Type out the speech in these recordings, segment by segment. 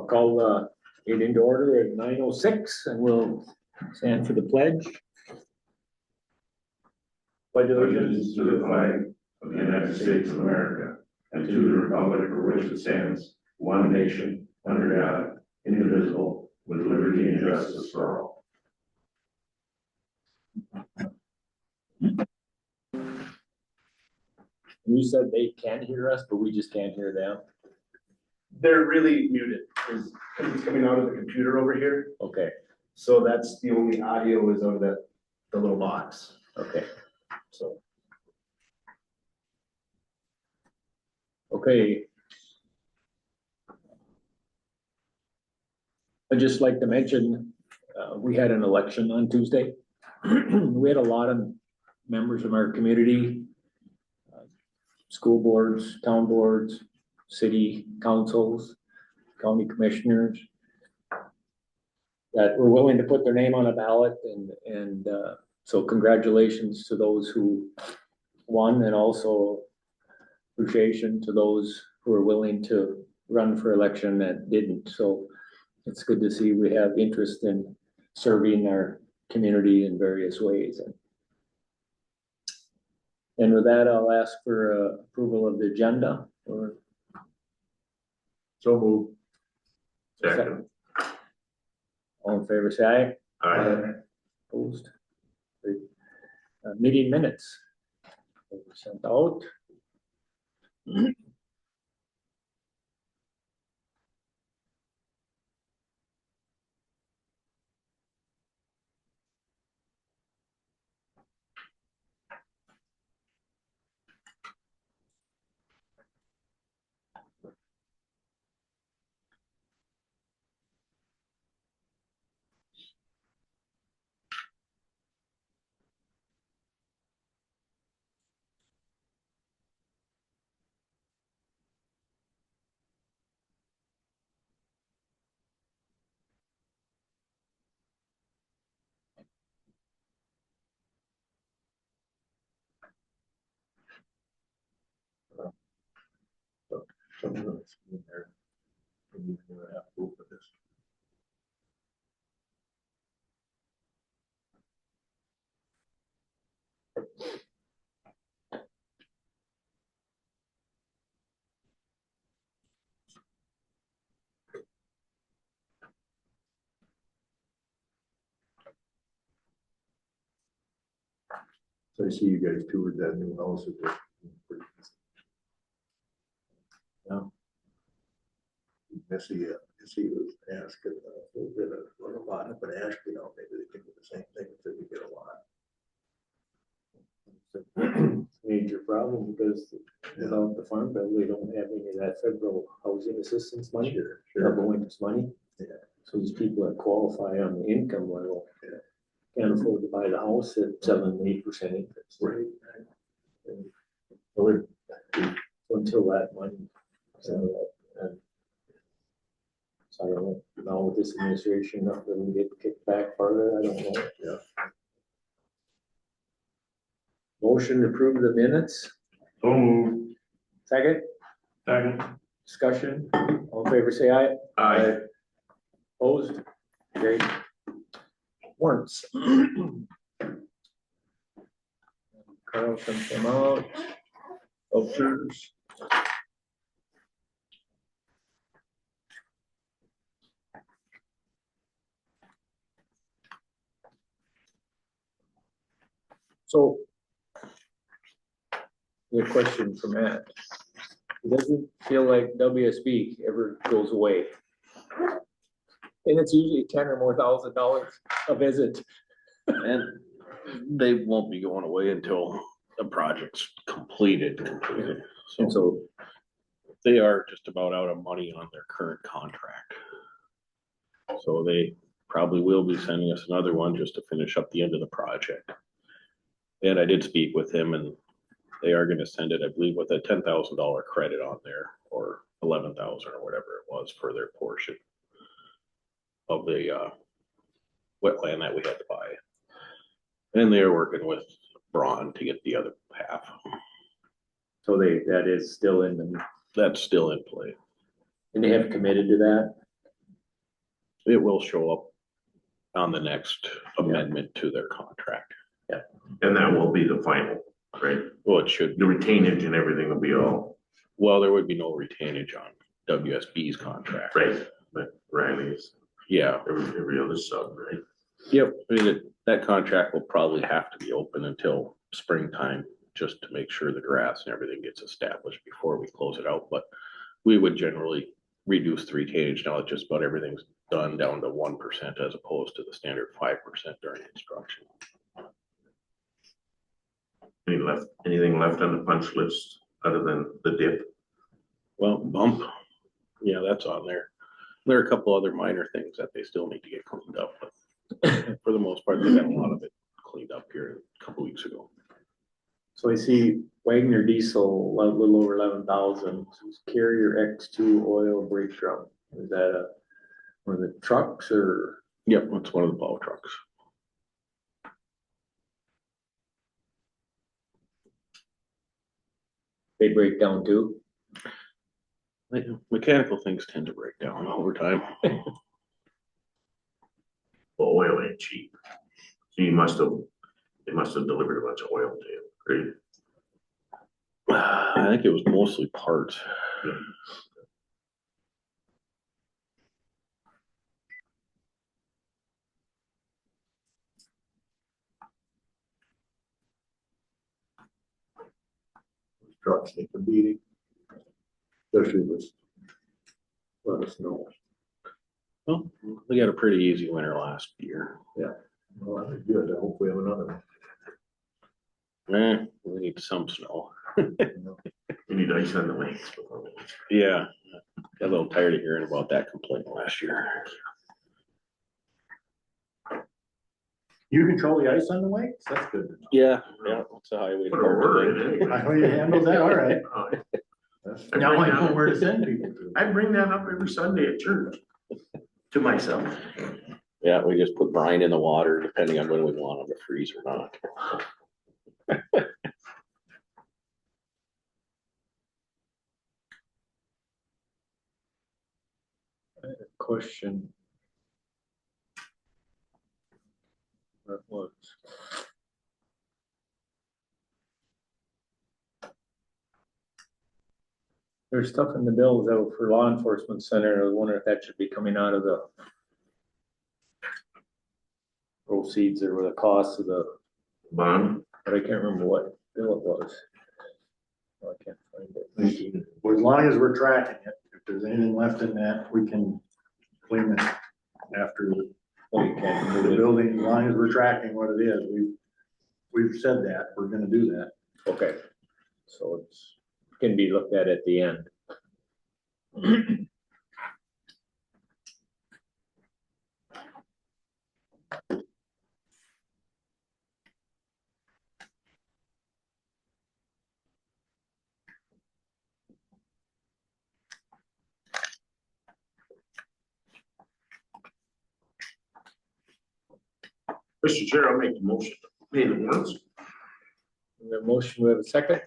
I'll call it into order at 9:06 and we'll stand for the pledge. Pledge Allegiance to the flag of the United States of America and to the republic for which it stands, one nation, under God, indivisible, with liberty and justice for all. You said they can hear us, but we just can't hear them. They're really muted, because it's coming out of the computer over here, Okay, so that's the only audio is of the little box, okay, so. okay. I'd just like to mention, we had an election on Tuesday. We had a lot of members of our community, school boards, town boards, city councils, county commissioners that were willing to put their name on a ballot, and so congratulations to those who won, and also appreciation to those who are willing to run for election that didn't. So it's good to see we have interest in serving our community in various ways. And with that, I'll ask for approval of the agenda, or So move. Second. all in favor, say aye. Aye. Opposed? Great. Meeting minutes. They were sent out. So I see you guys toured that new house. Yeah. Missy was asking, we're gonna run a lot up in Ashby now, maybe they can do the same thing if we get a lot. It's a major problem because without the farm bill, we don't have any of that federal housing assistance money, federal winter's money. Yeah. So these people that qualify on the income level can't afford to buy the house at 7-8% interest. Right. And so until that money, so I don't know, now with this administration, nothing we get kicked back farther, I don't know. Yeah. Motion to approve the minutes, So moved. second, Second. discussion, all in favor, say aye. Aye. Opposed? Great. Warrants. Carl sent them out. Vouchers. So. A question from Matt. It doesn't feel like WSB ever goes away. And it's usually $10,000 or more a visit. And they won't be going away until the project's completed. And so, They are just about out of money on their current contract. So they probably will be sending us another one just to finish up the end of the project. And I did speak with him, and they are gonna send it, I believe, with a $10,000 credit on there, or 11,000 or whatever it was for their portion of the wetland that we had to buy. And they are working with Braun to get the other half. so that is still in the, That's still in play. and they have committed to that? It will show up on the next amendment to their contract. And that will be the final, right? Well, it should, The retainage and everything will be all, well, there would be no retainage on WSB's contract. right, but Riley's, Yeah, every other sub, right? yep, I mean, that contract will probably have to be open until springtime, just to make sure the grass and everything gets established before we close it out, but we would generally reduce the retainage now that just about everything's done down to 1% as opposed to the standard 5% during construction. Anything left on the punch list other than the dip? Well, bump, yeah, that's on there. There are a couple other minor things that they still need to get cleaned up, but for the most part, they got a lot of it cleaned up here a couple weeks ago. So I see Wagner diesel, a little over 11,000, Carrier X2 oil brake drum. Is that one of the trucks or? Yep, that's one of the plow trucks. They break down too? Mechanical things tend to break down over time. Well, oil ain't cheap. So they must have delivered a bunch of oil to you, right? I think it was mostly parts. Trucks need to beat it. Especially with. Let us know. Well, we got a pretty easy winter last year. Well, that was good. I hope we have another We need some snow. one. You need ice on the lakes before. Yeah, got a little tired of hearing about that complaint last year. You control the ice on the lakes? That's good. Yeah, it's a highway. Put a word in it. I know you handled that, all right. I Now I bring know that- where to send people to. I bring that up every Sunday at church. To myself. Yeah, we just put brine in the water depending on when we want them to freeze or not. Question. That was. There's stuff in the bills that were for law enforcement center. I was wondering if that should be coming out of the proceeds or the cost of the, Bond, but I can't remember what bill it was. Oh, I can't find it. Well, as long as we're tracking it, if there's anything left in that, we can clean it after Oh, you can't the remove it. building, as long as we're tracking what it is. We've said that, we're gonna do that. Okay, so it's, can be looked at the end. Mr. Chair, I'll make the motion. Pay the warrants. The motion, we have a second,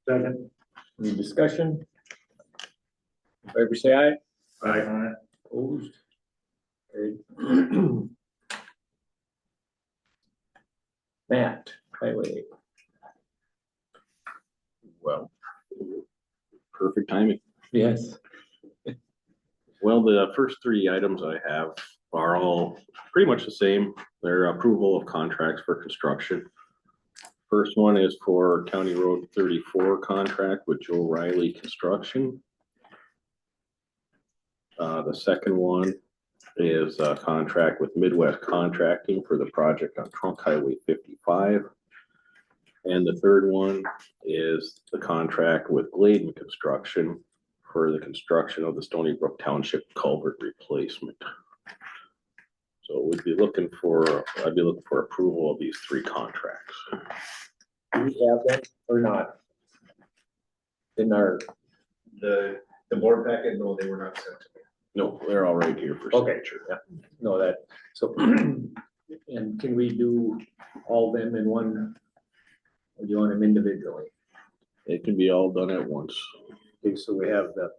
Second. any discussion? In favor say aye. Aye. Opposed? Carried. Matt, highway. Well, perfect timing. Yes. Well, the first three items I have are all pretty much the same. They're approval of contracts for construction. First one is for County Road 34 contract with Joe Riley Construction. The second one is a contract with Midwest Contracting for the project on Trunk Highway 55. And the third one is the contract with Gladen Construction for the construction of the Stony Brook Township culvert replacement. So I'd be looking for approval of these three contracts. Do we have that or not? In our, The board packet, no, they were not sent to me. No, they're all right here for okay, signature. yeah, no, that, so, and can we do all them in one? Or do you want them individually? It can be all done at once. Okay, so we have the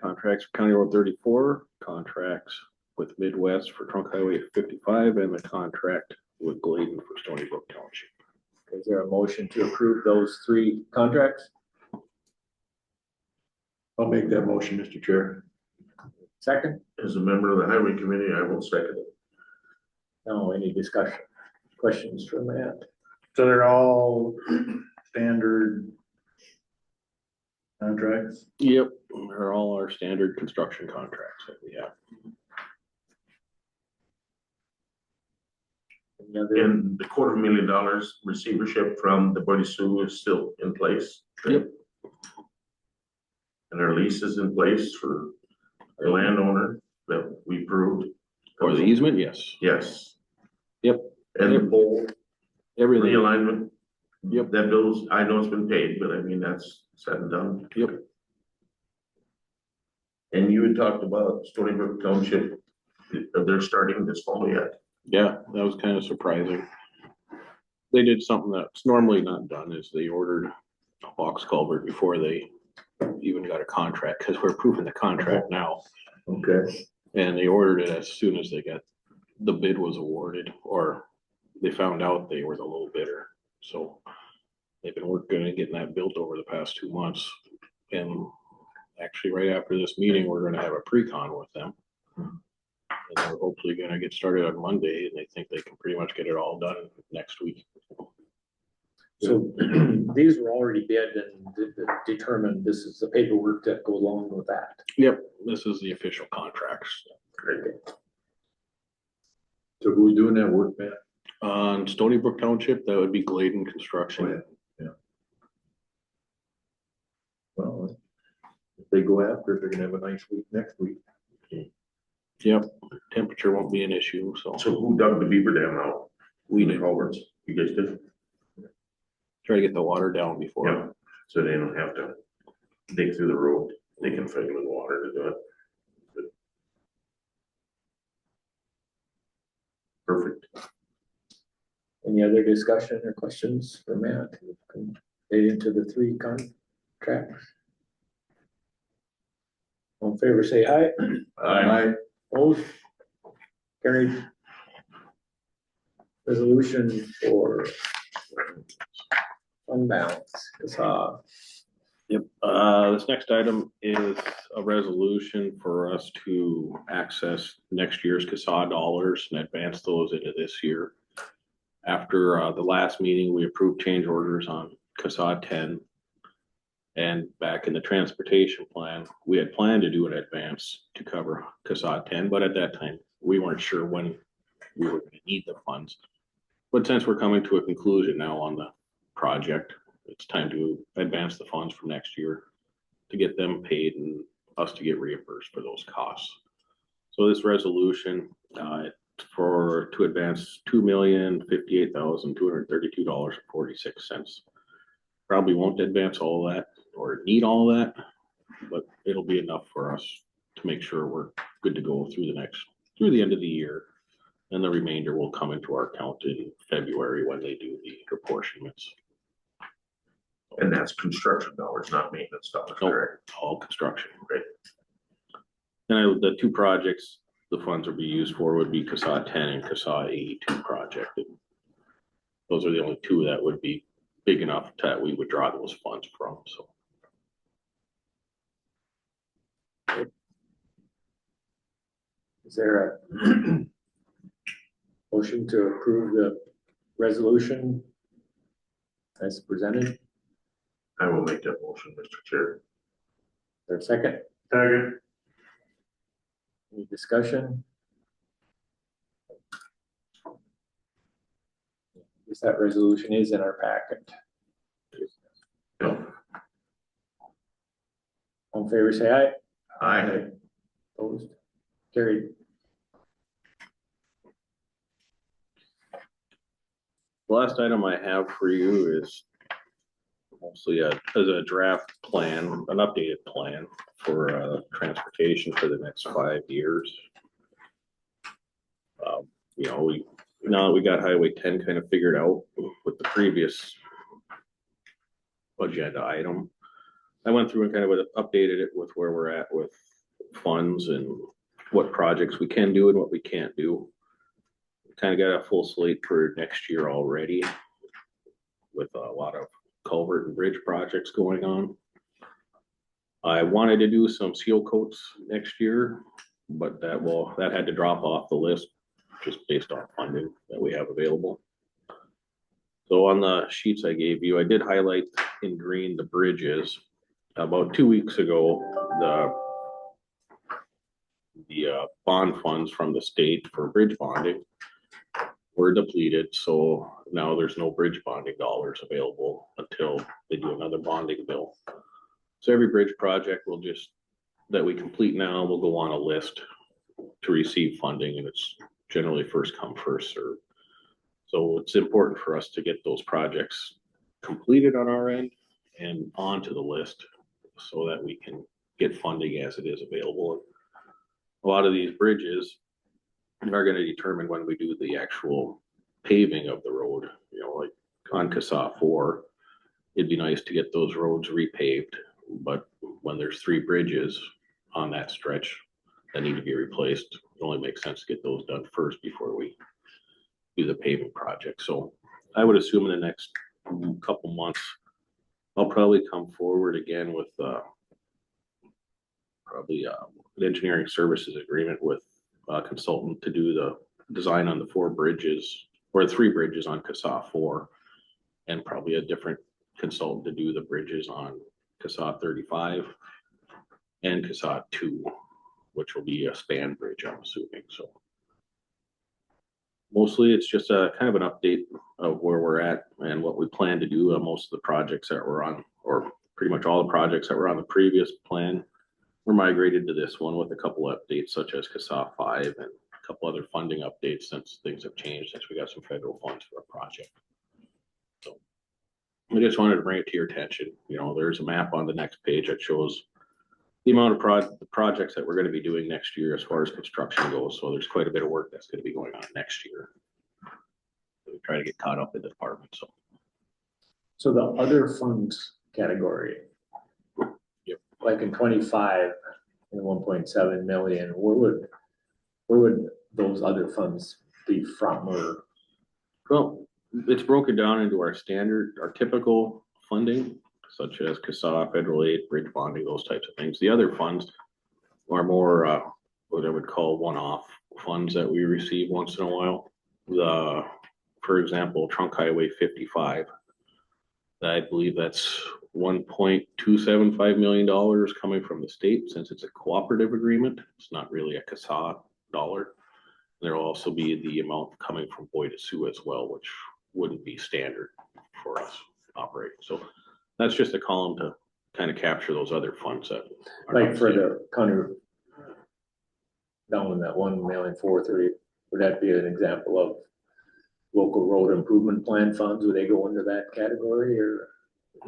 Contracts for County Road 34, contracts with Midwest for Trunk Highway 55, and the contract with Gladen for Stony Brook Township. Is there a motion to approve those three contracts? I'll make that motion, Mr. Chair. Second? As a member of the highway committee, I will second it. No, any discussion? Questions for Matt? So they're all standard contracts? Yep, they're all our standard construction contracts that we have. Any other? And the $250,000 receivership from the Buddy Sioux is still in place. Yep. And our lease is in place for the landowner that we approved. For the easement, yes. Yes. Yep. And the pole Everything, realignment. Yep. That bill's, I know it's been paid, but I mean, that's said and done. yep, And you had talked about Stony Brook Township, they're starting this fall yet. yeah, that was kind of surprising. They did something that's normally not done, is they ordered a box culvert before they even got a contract, because we're approving the contract now. Okay. And they ordered it as soon as they got, the bid was awarded, or they found out they were the low bidder. So they've been working on getting that built over the past 2 months. And actually, right after this meeting, we're gonna have a pre-con with them. And they're hopefully gonna get started on Monday, and they think they can pretty much get it all done next week. So these were already bid and determined, this is the paperwork that goes along with that. Yep, this is the official contracts. So who's doing that work, Matt? On Stony Brook Township, that would be Gladen Construction. Well, if they go after it, they're gonna have a nice week next week. Yep, temperature won't be an issue, so So who dug the beaver dam out? we The did culverts, you guys did? try to get the water down before. Yeah, so they don't have to dig through the road, they can fill in water to do it. Perfect. Any other discussion or questions for Matt? Get into the three contracts. All in favor, say aye. Aye. Opposed? Carried. Resolution for fund balance, CASA. Yep, this next item is a resolution for us to access next year's CASA dollars and advance those into this year. After, the last meeting, we approved change orders on CASA 10. And back in the transportation plan, we had planned to do an advance to cover CASA 10, but at that time, we weren't sure when we were gonna need the funds. But since we're coming to a conclusion now on the project, it's time to advance the funds from next year to get them paid and us to get reimbursed for those costs. So this resolution, to advance $2,058,232.46. Probably won't advance all that or need all that, but it'll be enough for us to make sure we're good to go through the end of the year. And the remainder will come into our account in February when they do the apportionments. And that's construction dollars, not maintenance dollars, Nope. correct? All construction. Great. And the two projects the funds will be used for would be CASA 10 and CASA 82 project. Those are the only two that would be big enough that we would draw those funds from, so. Is there a motion to approve the resolution as presented? I will make that motion, Mr. Chair. Is there a second? Second. Any discussion? Yes, that resolution is in our packet. No. All in favor, say aye. Aye. Opposed? Carried. The last item I have for you is mostly as a draft plan, an updated plan for transportation for the next 5 years. Now that we got Highway 10 kind of figured out with the previous agenda item, I went through and kind of updated it with where we're at with funds and what projects we can do and what we can't do. Kind of got a full slate for next year already with a lot of culvert and bridge projects going on. I wanted to do some seal coats next year, but that had to drop off the list just based on funding that we have available. So on the sheets I gave you, I did highlight in green the bridges. About 2 weeks ago, the bond funds from the state for bridge bonding were depleted, so now there's no bridge bonding dollars available until they do another bonding bill. So every bridge project that we complete now will go on a list to receive funding, and it's generally first come, first served. So it's important for us to get those projects completed on our end and onto the list so that we can get funding as it is available. A lot of these bridges are going to determine when we do the actual paving of the road. You know, like on CSAH 4, it'd be nice to get those roads repaved, but when there's 3 bridges on that stretch that need to be replaced, it only makes sense to get those done first before we do the paving project. So I would assume in the next couple months, I'll probably come forward again with probably an engineering services agreement with a consultant to do the design on the 4 bridges or 3 bridges on CSAH 4, and probably a different consultant to do the bridges on CSAH 35 and CSAH 2, which will be a span bridge, I'm assuming. So mostly it's just a kind of an update of where we're at and what we plan to do on most of the projects that we're on, or pretty much all the projects that were on the previous plan. We're migrated to this one with a couple updates such as CSAH 5 and a couple other funding updates since things have changed, since we got some federal funds for a project. So I just wanted to bring it to your attention. You know, there's a map on the next page that shows the amount of projects that we're going to be doing next year as far as construction goes. So there's quite a bit of work that's going to be going on next year. We try to get caught up in the department. So the other funds category. Yep. Like in 25 and 1.7 million, where would those other funds be from? Or Well, it's broken down into our typical funding, such as CSAH, federal aid, bridge bonding, those types of things. The other funds are more what I would call one-off funds that we receive once in a while. For example, Trunk Highway 55. I believe that's $1.275 million coming from the state, since it's a cooperative agreement. It's not really a CSAH dollar. There'll also be the amount coming from Boyd Soo as well, which wouldn't be standard for us operating. So that's just a column to kind of capture those other funds that are like for the kind of down in that 1,430,000, would that be an example of local road improvement plan funds? Would they go under that category, or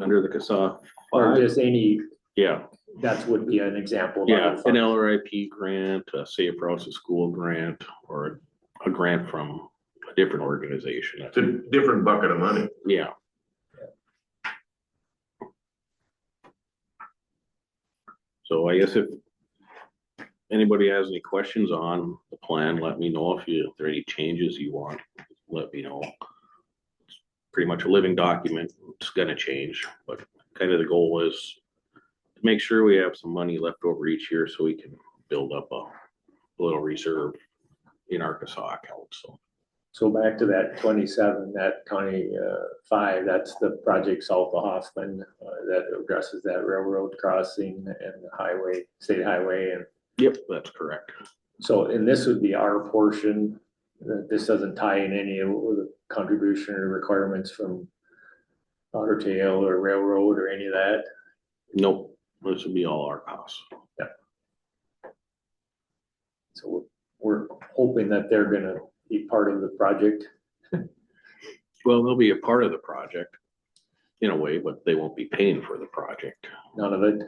under the CSAH or 5? just any? Yeah, That would be an example of yeah, other an funds. LRIP grant, a Safe Routes to School grant, or a grant from a different organization. It's a different bucket of money. Yeah. So I guess if anybody has any questions on the plan, let me know. If there are any changes you want, let me know. It's pretty much a living document. It's gonna change, but kind of the goal is to make sure we have some money left over each year so we can build up a little reserve in our CSAH account. So back to that 27, that County 5, that's the project south of Hoffman that addresses that railroad crossing and the highway, state highway. And Yep, that's correct. so, and this would be our portion. This doesn't tie in any of the contribution or requirements from Otter Tail or railroad or any of that. Nope, this would be all our costs. So we're hoping that they're gonna be part of the project. Well, they'll be a part of the project in a way, but they won't be paying for the project. None of it.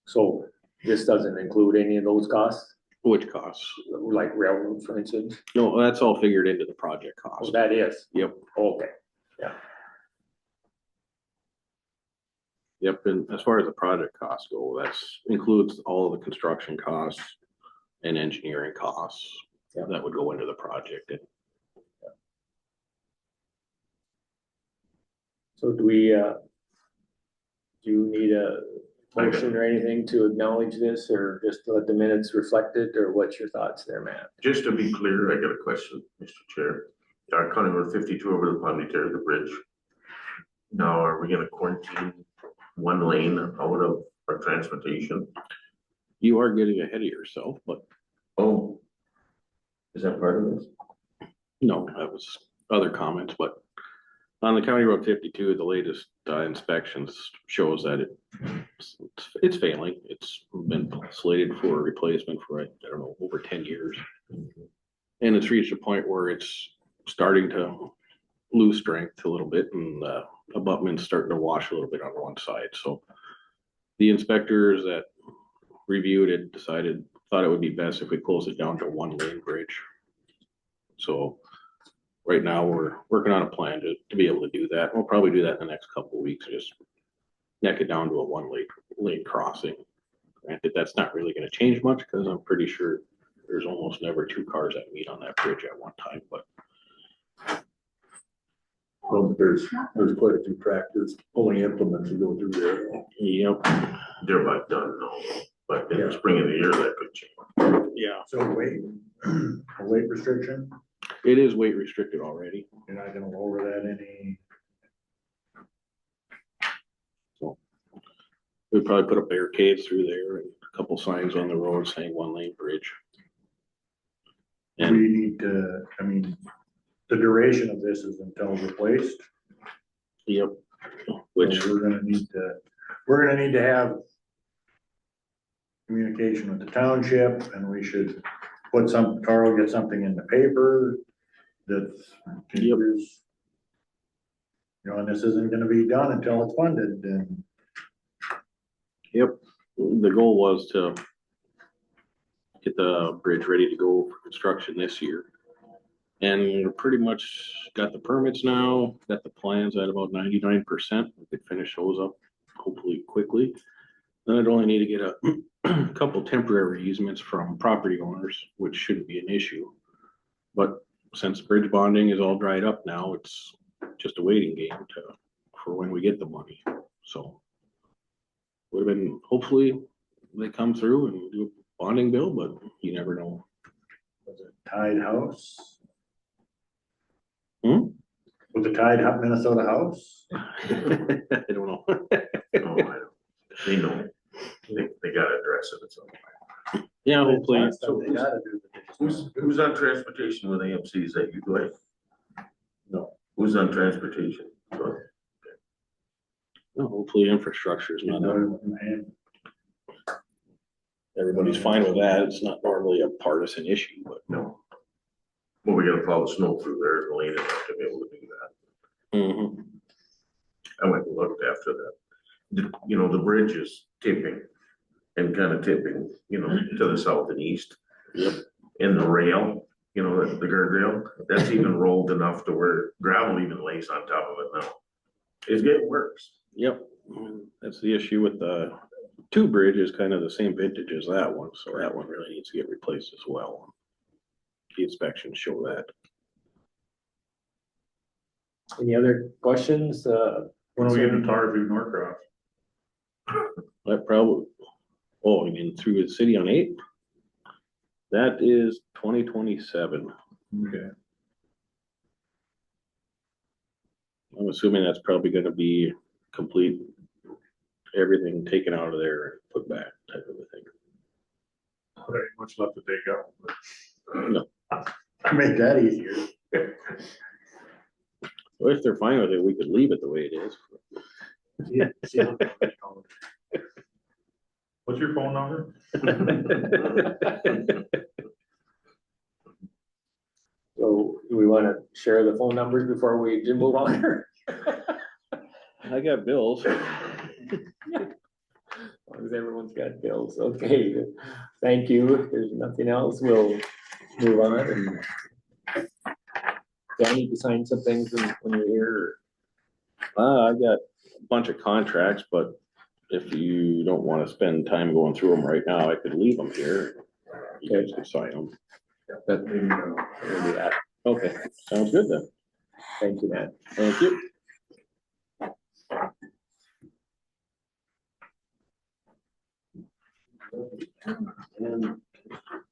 So this doesn't include any of those costs, Which costs? like railroad, for instance? No, that's all figured into the project Oh, cost. that is, Yep. okay, yeah. Yep, and as far as the project costs go, that's includes all of the construction costs and engineering costs Yeah. that would go into the project. So do we, do you need a motion or anything to acknowledge this, or just to let the minutes reflect it, or what's your thoughts there, Matt? Just to be clear, I got a question, Mr. Chair. County Road 52 over the Pondy, the bridge. Now, are we gonna quarantine one lane out of our transportation? You are getting ahead of yourself, but Oh. Is that part of this? no, that was other comments, but on the County Road 52, the latest inspections shows that it's failing. It's been slated for a replacement for, I don't know, over 10 years. And it's reached a point where it's starting to lose strength a little bit, and the abutment's starting to wash a little bit on one side. So the inspectors that reviewed it thought it would be best if we close it down to one lane bridge. So right now, we're working on a plan to be able to do that. We'll probably do that in the next couple of weeks, just neck it down to a one lane crossing. Granted, that's not really gonna change much, because I'm pretty sure there's almost never two cars that meet on that bridge at one time, but Well, there's quite a few tractors pulling implements to go through there. yep, They're about done now, but in the spring of the year, that could change. yeah, So a weight restriction, it is weight restricted already. you're not gonna lower that any, We'd probably put up barricades through there and a couple signs on the road saying one lane bridge. we And need to, I mean, the duration of this is until replaced. yep, which, So we're gonna need to have communication with the township, and we should Carl get something in the paper that's. Yep. You know, and this isn't gonna be done until it's funded, and yep, the goal was to get the bridge ready to go for construction this year. And we're pretty much got the permits now, got the plans at about 99%. We could finish those up hopefully quickly. Then I'd only need to get a couple temporary easements from property owners, which shouldn't be an issue. But since bridge bonding is all dried up now, it's just a waiting game for when we get the money. So would have been, hopefully they come through and do a bonding bill, but you never know. was it Tide House? Hmm? Was it Tide Minnesota House? I don't know. Oh, I don't. They know, they gotta address it at some point. Yeah, hopefully. Last time they gotta do it, they just- Who's on transportation with AMC? Is that you, Dwight? No. Who's on transportation? Hopefully infrastructure is not, Man, everybody's fine with that. It's not normally a partisan issue, but. No. Well, we gotta plow the snow through there and lane enough to be able to do that. Mhm. I went and looked after that. You know, the bridge is tipping and kind of tipping, you know, to the south and east. Yep. And the rail, you know, the guardrail, that's even rolled enough to where gravel even lays on top of it now. It's getting worse. Yep, that's the issue with the two bridges, kind of the same vintage as that one, so that one really needs to get replaced as well. The inspections show that. Any other questions? when are we getting tar through Norcross? That probably, oh, you mean through the city on 8? That is 2027. Okay. I'm assuming that's probably gonna be complete, everything taken out of there and put back type of a thing. There ain't much left to take out. No. Make that easier. Well, if they're fine with it, we could leave it the way it is. What's your phone number? So do we want to share the phone numbers before we do move on? I got bills. As long as everyone's got bills, okay, thank you, if there's nothing else, we'll move on and. Do I need to sign some things when you're here, I got a bunch of contracts, but if you don't wanna spend time going through them right now, I could leave them here. You guys can sign them. That, Maybe, we'll do that. Okay, sounds good then. Thank you, Matt. Thank you.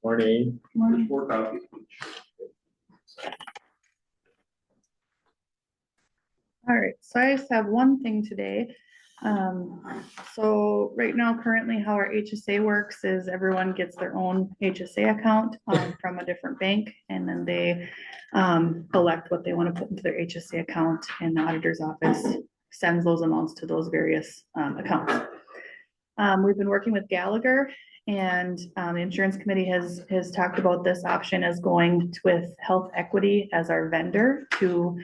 Morning. there's 4 copies. All right, so I just have one thing today. So right now, currently how our HSA works is everyone gets their own HSA account from a different bank. And then they elect what they want to put into their HSA account, and the auditor's office sends those amounts to those various accounts. We've been working with Gallagher, and the insurance committee has talked about this option as going with Health Equity as our vendor to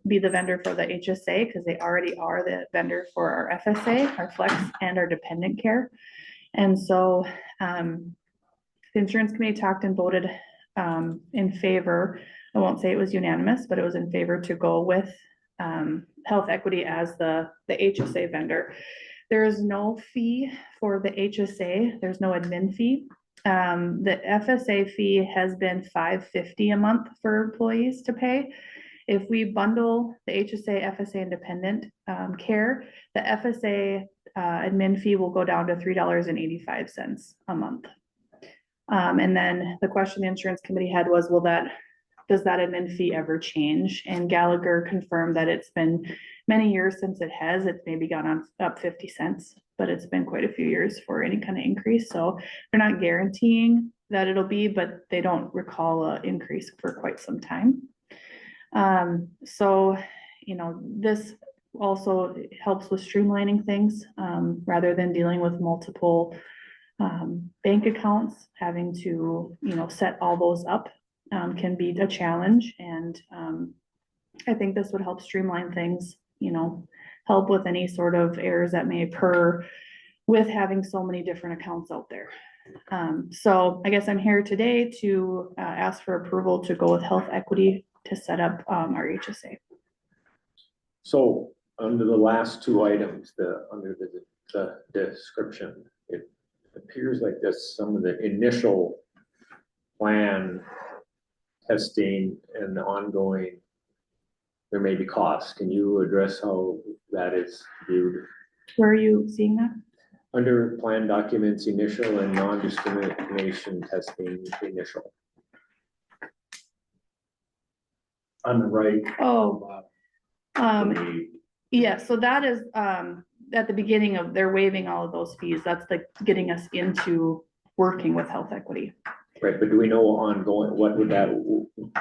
be the vendor for the HSA, because they already are the vendor for our FSA, our flex, and our dependent care. And so the insurance committee talked and voted in favor. I won't say it was unanimous, but it was in favor to go with Health Equity as the HSA vendor. There is no fee for the HSA. There's no admin fee. The FSA fee has been $5.50 a month for employees to pay. If we bundle the HSA, FSA, and dependent care, the FSA admin fee will go down to $3.85 a month. And then the question the insurance committee had was, does that admin fee ever change? And Gallagher confirmed that it's been many years since it has. It's maybe gone up 50 cents, but it's been quite a few years for any kind of increase. So they're not guaranteeing that it'll be, but they don't recall an increase for quite some time. So, you know, this also helps with streamlining things, rather than dealing with multiple bank accounts. Having to, you know, set all those up can be a challenge. And I think this would help streamline things, you know, help with any sort of errors that may occur with having so many different accounts out there. So I guess I'm here today to ask for approval to go with Health Equity to set up our HSA. So under the last 2 items, under the description, it appears like there's some of the initial plan testing and the ongoing, there may be costs. Can you address how that is viewed? Where are you seeing that? Under plan documents, initial and non-discrimination testing initial. On the right. Oh, yeah, so that is, at the beginning of, they're waiving all of those fees. That's like getting us into working with Health Equity. Right, but do we know ongoing, what would that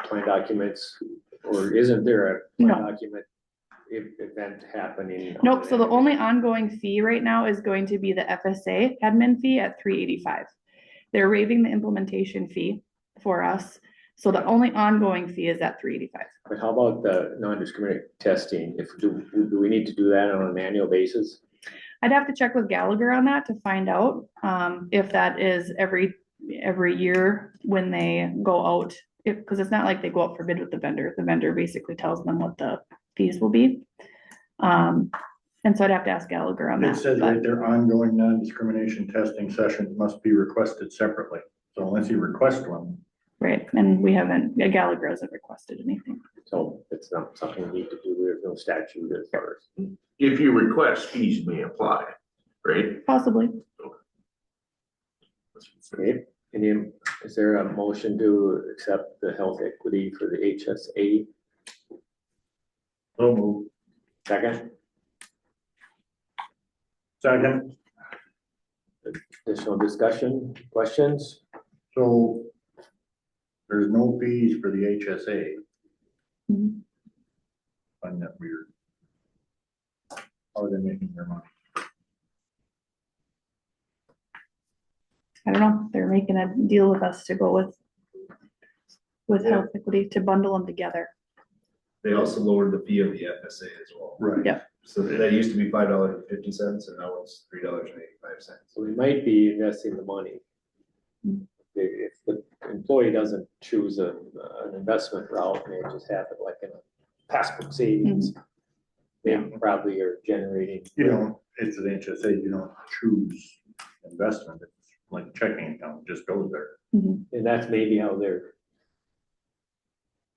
plan documents, or isn't there a plan No. document event happening? Nope, so the only ongoing fee right now is going to be the FSA admin fee at $385. They're waiving the implementation fee for us. So the only ongoing fee is at $385. But how about the non-discriminatory testing? Do we need to do that on an annual basis? I'd have to check with Gallagher on that to find out if that is every year when they go out, because it's not like they go out for bid with the vendor. The vendor basically tells them what the fees will be. And so I'd have to ask Gallagher on that. It says right there, ongoing non-discrimination testing sessions must be requested separately. So unless you request one. Right, and we haven't, Gallagher hasn't requested anything. So it's not something we need to do. There's no statute as far as. If you request, fees may apply, right? Possibly. Okay, is there a motion to accept the Health Equity for the HSA? So move. Second, Second. additional discussion, questions? So there's no fees for the HSA. Mhm. Find that weird. How are they making their money? I don't know, they're making a deal with us to go with Health Equity to bundle them together. They also lowered the fee of the FSA as well. Right. Yeah. So that used to be $5.50 and now it's $3.85. So we might be investing the money. Mhm. If the employee doesn't choose an investment route, and they just have it like in a passbook savings. they probably are generating. You don't, it's an HSA, you don't choose investment, it's like a checking account, it just goes there. Mhm. And that's maybe how they're,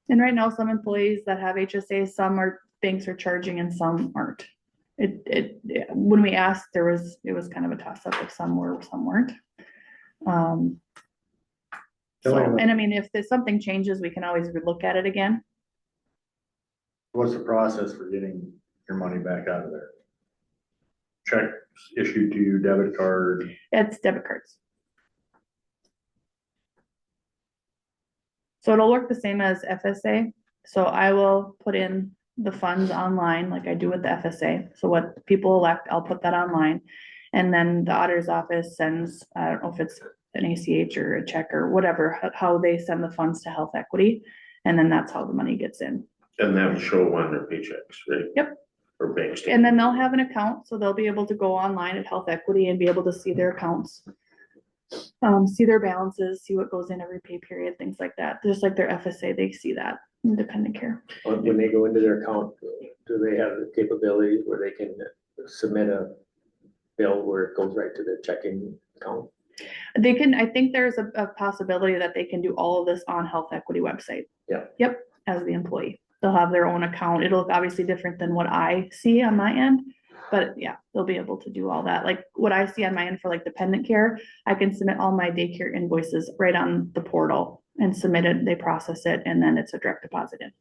And right now, some employees that have HSA, some are, banks are charging and some aren't. Yeah, when we asked, it was kind of a toss up if some were, some weren't. So, and I mean, if there's something changes, we can always look at it again. What's the process for getting your money back out of there? Check issued to you, debit card, It's debit cards. So it'll work the same as FSA. So I will put in the funds online like I do with the FSA. So what people elect, I'll put that online. And then the auditor's office sends, I don't know if it's an ACH or a check or whatever, how they send the funds to Health Equity. And then that's how the money gets in. And that will show on their paychecks, right? Yep. Or bank statement. And then they'll have an account, so they'll be able to go online at Health Equity and be able to see their accounts. See their balances, see what goes in every pay period, things like that. Just like their FSA, they see that in dependent care. when they go into their account, do they have the capability where they can submit a bill where it goes right to the checking account? They can, I think there's a possibility that they can do all of this on Health Equity website. Yeah. Yep, as the employee. They'll have their own account. It'll look obviously different than what I see on my end. But yeah, they'll be able to do all that. Like what I see on my end for like dependent care, I can submit all my daycare invoices right on the portal and submit it, they process it, and then it's a direct deposit in.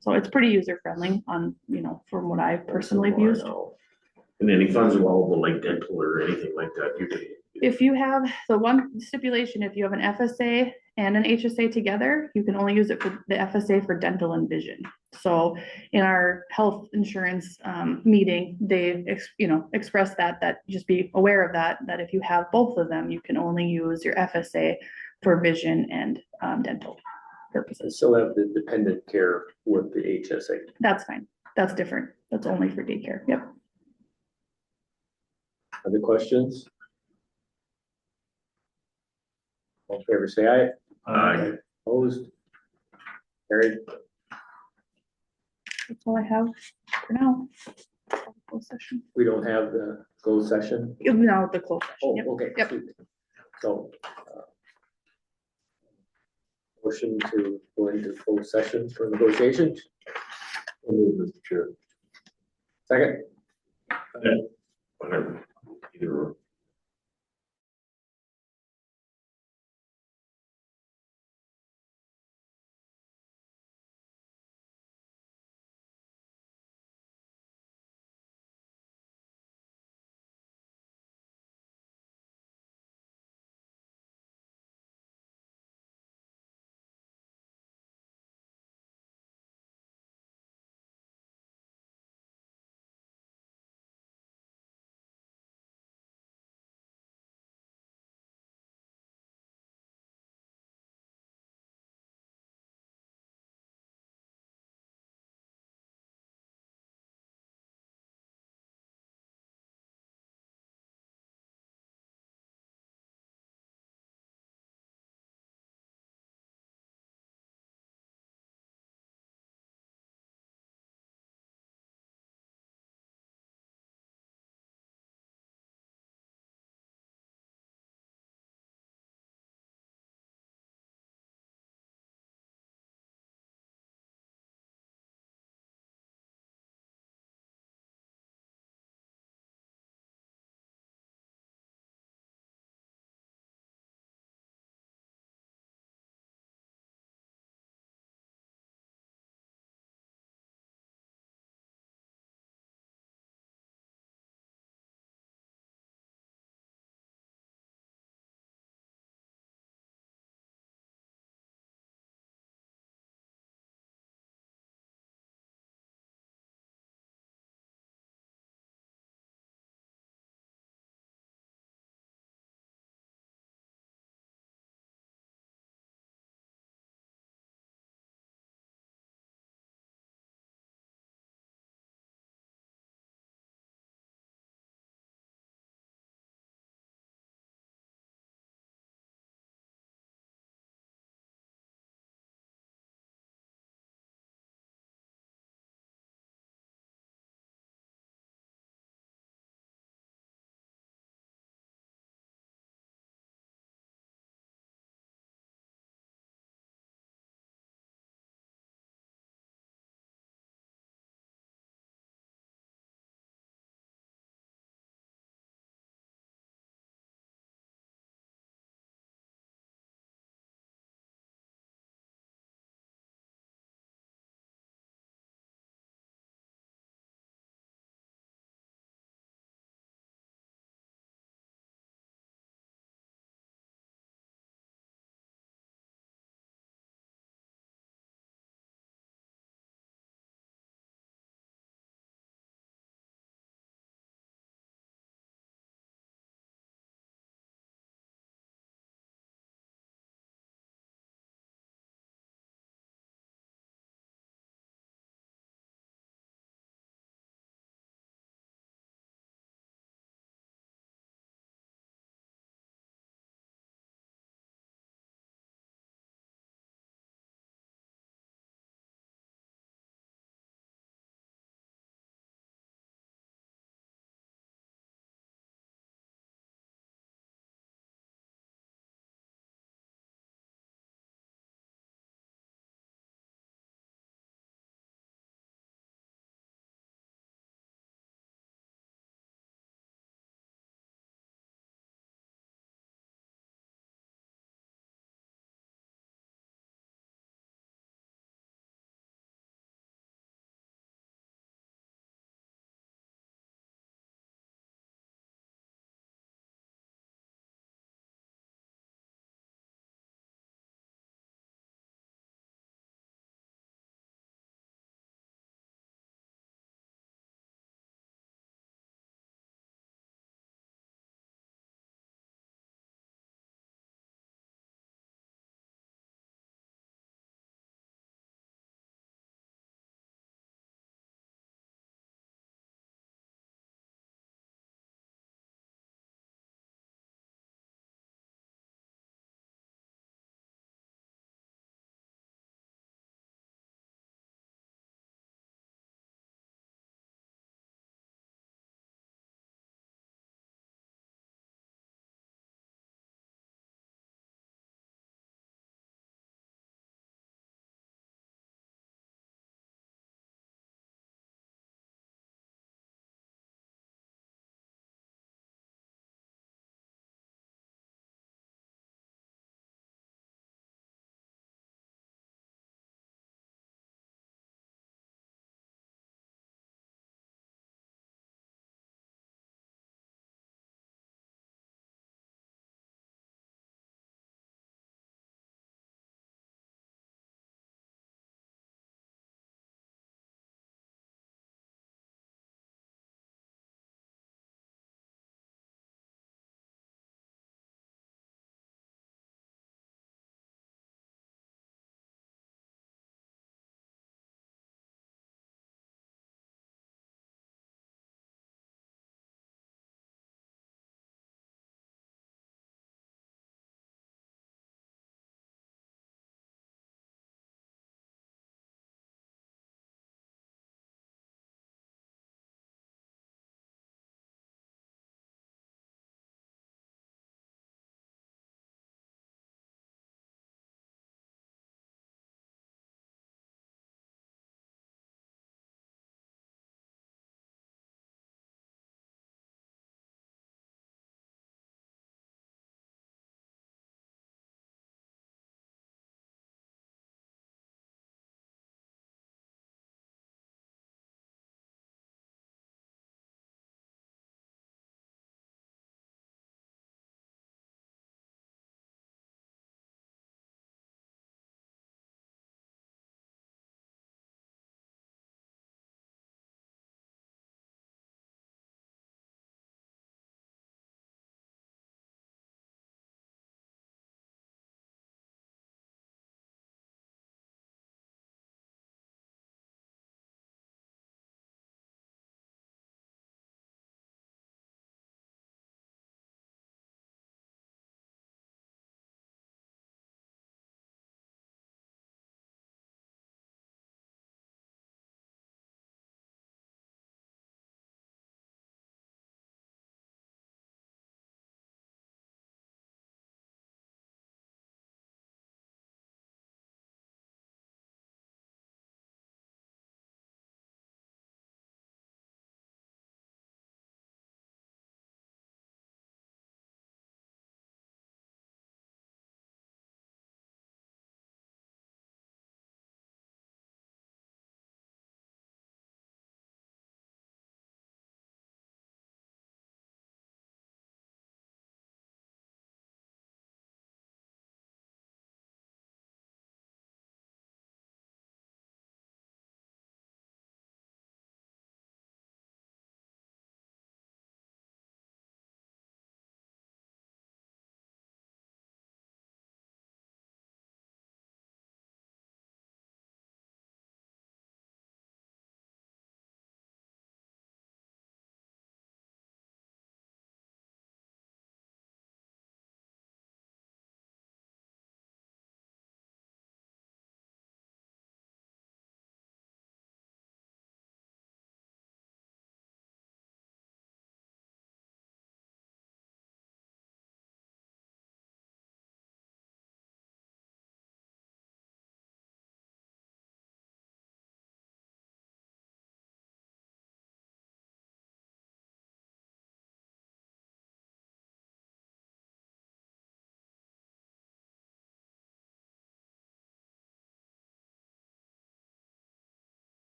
So it's pretty user friendly on, you know, from what I've personally used. And any funds available like dental or anything like that, you can. If you have, the one stipulation, if you have an FSA and an HSA together, you can only use it for the FSA for dental and vision. So in our health insurance meeting, they expressed that just be aware of that if you have both of them, you can only use your FSA for vision and dental purposes. Still have the dependent care with the HSA. That's fine. That's different. That's only for daycare. Yep. Other questions? All in favor, say aye. Aye. Opposed? Carried. That's all I have for now. Closed session. We don't have the closed session. No, the closed Oh, session. Yep. okay. Yep. So. Motion to go into closed session for negotiations. Second, Whatever. Either or.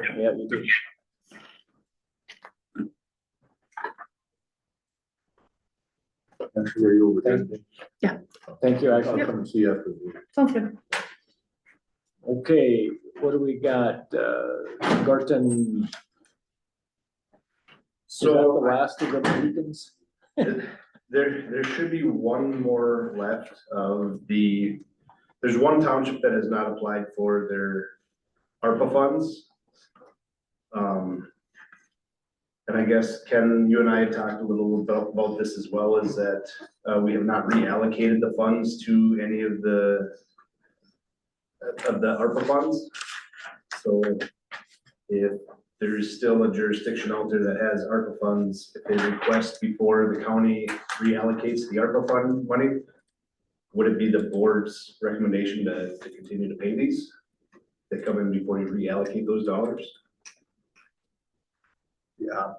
Yeah, you do. Actually, are you over there? Thank you, I'll actually. come see you after. Sounds good. Okay, what do we got? Garton, is that the So last of the Mohicans? there should be one more left of there's one township that has not applied for their ARPA funds. And I guess Ken, you and I had talked a little about this as well, is that we have not reallocated the funds to any of the ARPA funds. So if there's still a jurisdiction out there that has ARPA funds, if they request before the county reallocates the ARPA fund money, would it be the board's recommendation to continue to pay these? They come in before you reallocate those dollars? Yeah,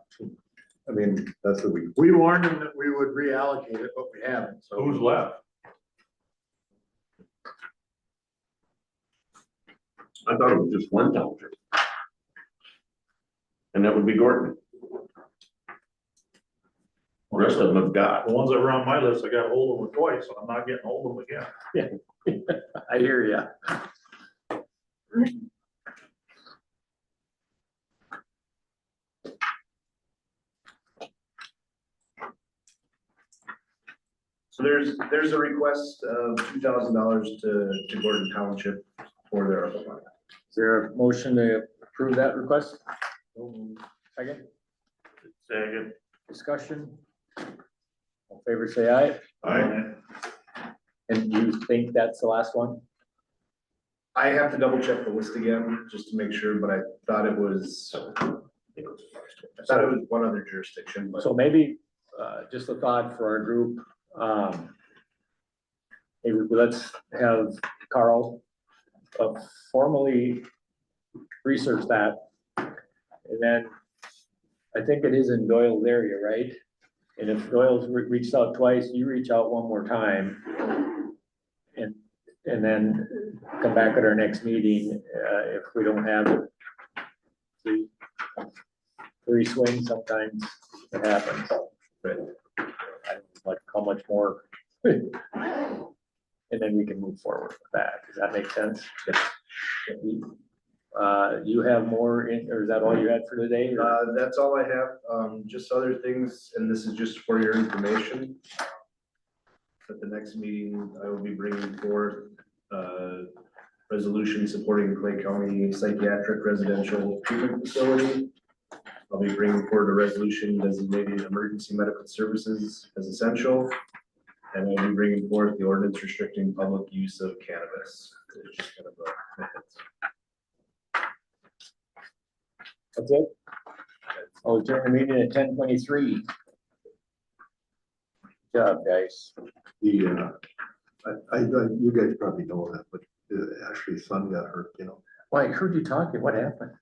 I mean, that's what we warned them that we would reallocate it, but we haven't, so. Who's left? I thought it was just one township. And that would be Gordon. The rest of them have got. The ones that were on my list, I got hold of them twice, and I'm not getting hold of them again. I hear ya. So there's a request of $2,000 to Gordon Township for their ARPA money. Is there a motion to approve that request? Second, Second. discussion? All in favor, say aye. And you think that's the last one? I have to double check the list again, just to make sure, but I thought it was one other jurisdiction, but. So maybe, just a thought for our group, maybe let's have Carl formally research that. And then, I think it is in Doyle's area, right? And if Doyle's reached out twice, you reach out one more time. And then come back at our next meeting, if we don't have three swings, sometimes it happens. But I don't know, like how much more. And then we can move forward with that. Does that make sense? You have more in, or is that all you had for today? or- That's all I have, just other things, and this is just for your information. At the next meeting, I will be bringing forth resolution supporting Clay County Psychiatric Residential Treatment Facility. I'll be bringing forward a resolution designating emergency medical services as essential. And I'll be bringing forth the ordinance restricting public use of cannabis. It's just kind of That's it? I'll adjourn the meeting at 10:23. Good job, guys. You guys probably know that, but Ashley's son got hurt, you know. Well, I heard you talking. What happened?